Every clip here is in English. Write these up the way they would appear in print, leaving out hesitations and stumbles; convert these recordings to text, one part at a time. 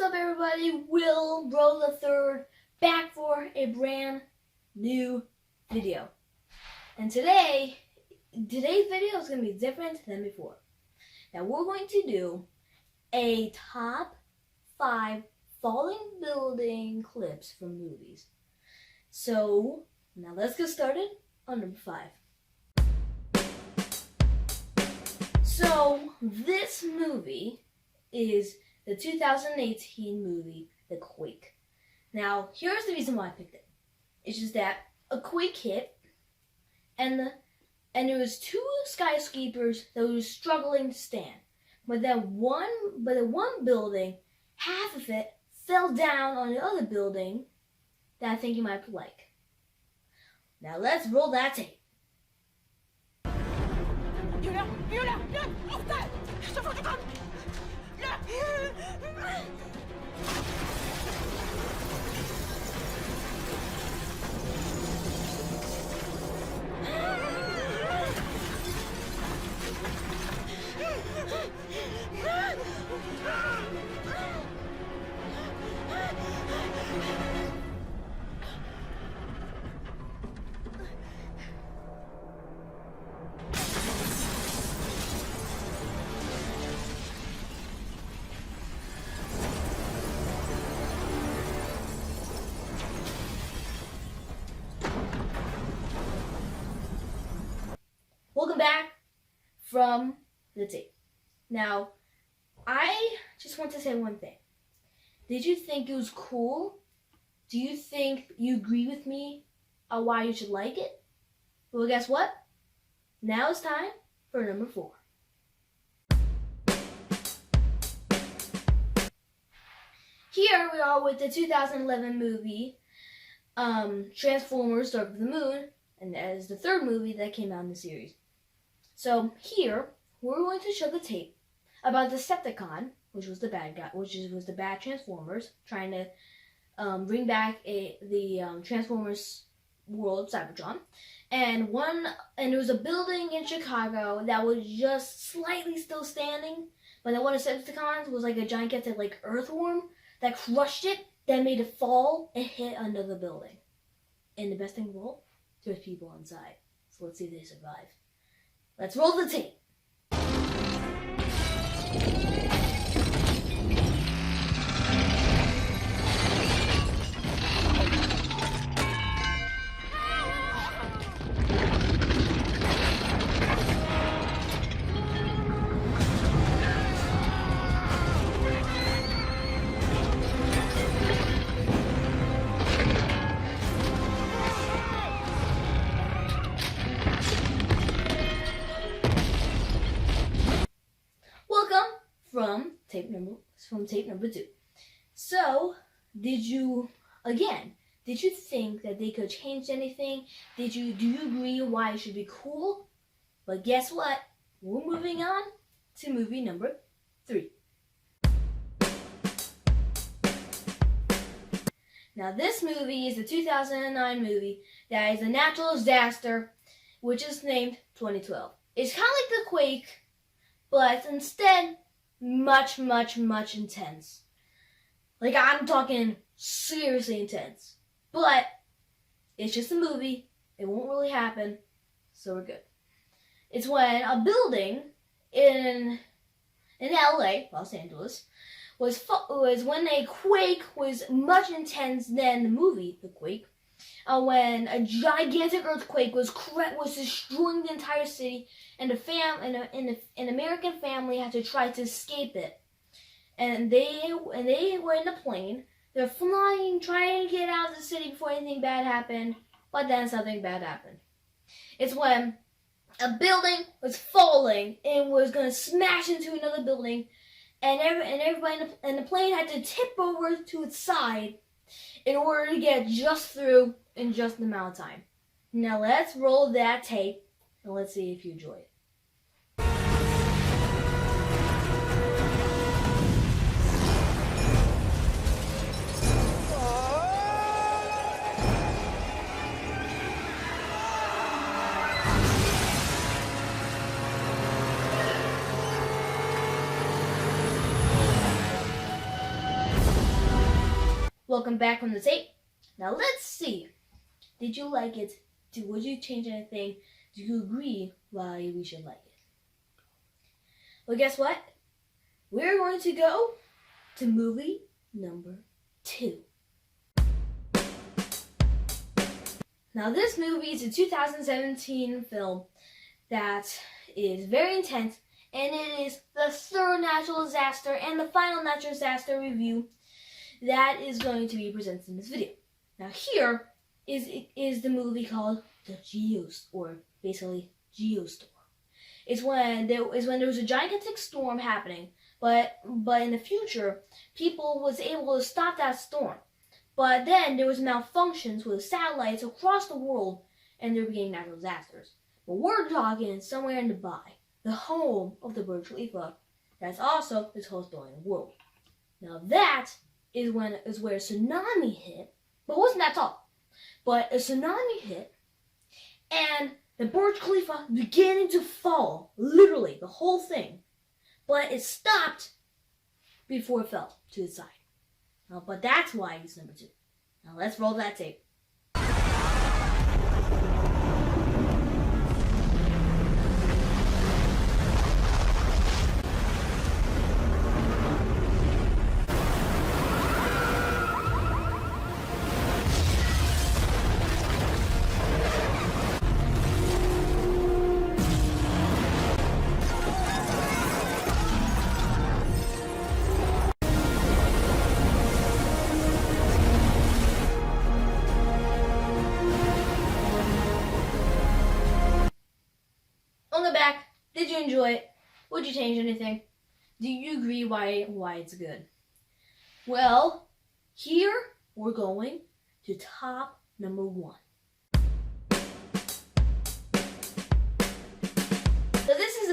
up, everybody? Willbrothethird back for a brand new video. And today's video is going to be different than before. Now we're going to do a top 5 falling building clips from movies. So now let's get started on number 5. So this movie is the 2018 movie, The Quake. Now, here's the reason why I picked it. It's just that a quake hit, and there was 2 skyscrapers that were struggling to stand. But the one building, half of it fell down on the other building that I think you might like. Now let's roll that tape. Welcome back from the tape. Now, I just want to say one thing. Did you think it was cool? Do you think you agree with me on why you should like it? Well, guess what? Now it's time for number 4. Here we are with the 2011 movie, Transformers: Dark of the Moon, and that is the 3rd movie that came out in the series. So here, we're going to show the tape about Decepticon, which was the bad guy, was the bad Transformers, trying to bring back the Transformers world of Cybertron, and there was a building in Chicago that was just slightly still standing, but then one of Decepticons was like a gigantic earthworm that crushed it, then made it fall and hit another building. And the best thing of all, there's people inside. So let's see if they survive. Let's roll the tape. From tape number 2. So, did you think that they could change anything? Do you agree why it should be cool? But guess what? We're moving on to movie number 3. Now this movie is a 2009 movie that is a natural disaster, which is named 2012. It's kind of like the Quake, but instead much intense. Like, I'm talking seriously intense. But it's just a movie. It won't really happen, so we're good. It's when a building in LA, Los Angeles, was when a quake was much intense than the movie The Quake. When a gigantic earthquake was destroying the entire city, and an American family had to try to escape it. And they were in a plane. They're flying, trying to get out of the city before anything bad happened. But then something bad happened. It's when a building was falling and was going to smash into another building, and everybody in the plane had to tip over to its side in order to get just through in just an amount of time. Now let's roll that tape and let's see if you enjoy it. welcome back from the tape. Now let's see. Did you like it? Would you change anything? Do you agree why we should like it? Well, guess what? We're going to go to movie number 2. Now this movie is a 2017 film that is very intense, and it is the third natural disaster and the final natural disaster review that is going to be presented in this video. Now here is the movie called the Geostorm, or basically Geostorm. It's when there was a gigantic storm happening, but in the future, people was able to stop that storm. But then there was malfunctions with satellites across the world, and there became natural disasters. But we're talking somewhere in Dubai, the home of the Burj Khalifa, that's also the tallest building in the world. Now that is where a tsunami hit, but it wasn't that tall. But a tsunami hit, and the Burj Khalifa beginning to fall, literally the whole thing. But it stopped before it fell to the side. But that's why it's number 2. Now let's roll that tape. Back. Did you enjoy it? Would you change anything? Do you agree why it's good? Well, here we're going to top number 1. So this is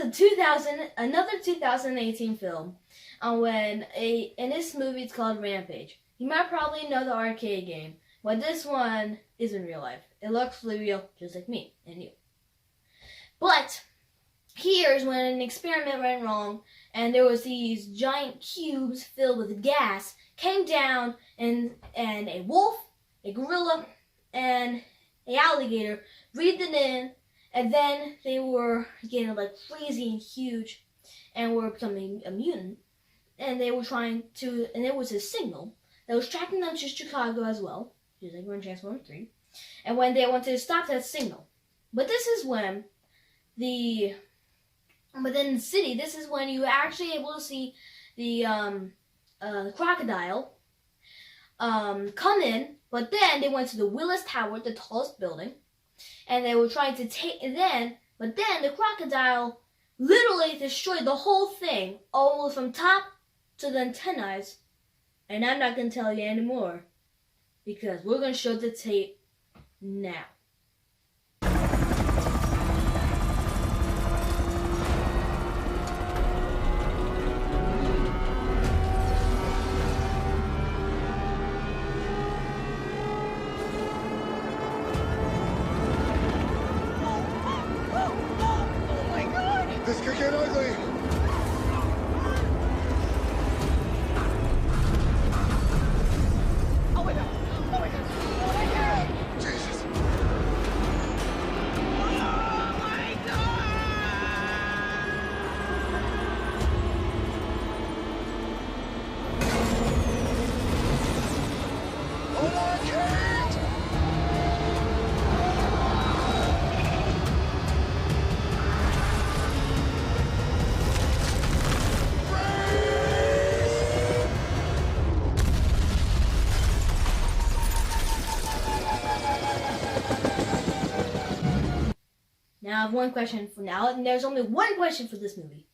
another 2018 film, and this movie is called Rampage. You might probably know the arcade game, but this one isn't real life. It looks really real, just like me and you. But here's when an experiment went wrong, and there was these giant cubes filled with gas came down, and a wolf, a gorilla, and an alligator breathed it in, and then they were getting like crazy and huge, and were becoming a mutant, and they were trying to, and there was a signal that was tracking them to Chicago as well, just like we're in Transformers 3, and when they wanted to stop that signal. But this is when within the city, this is when you were actually able to see the crocodile come in, but then they went to the Willis Tower, the tallest building, and they were trying to but then the crocodile literally destroyed the whole thing, almost from top to the antennae, and I'm not going to tell you anymore, because we're going to show the tape now. This could get ugly. Oh my god. Oh my god. Oh my god. Jesus. Oh my god. Hold on, Kate. Now I have one question for now, and there's only one question for this movie.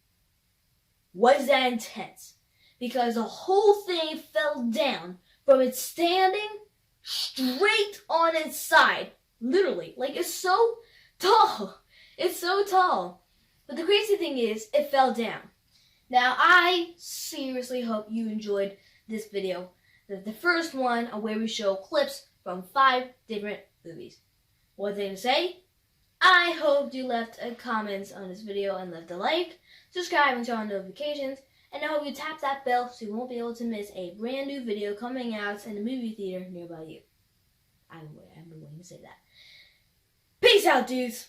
Was that intense? Because the whole thing fell down from it standing straight on its side. Literally. Like, it's so tall. It's so tall. But the crazy thing is, it fell down. Now, I seriously hope you enjoyed this video. The first one where we show clips from 5 different movies. One thing to say, I hope you left a comment on this video and left a like, subscribe and turn on notifications, And I hope you tap that bell so you won't be able to miss a brand new video coming out in a movie theater nearby you. I've been waiting to say that. Peace out, dudes!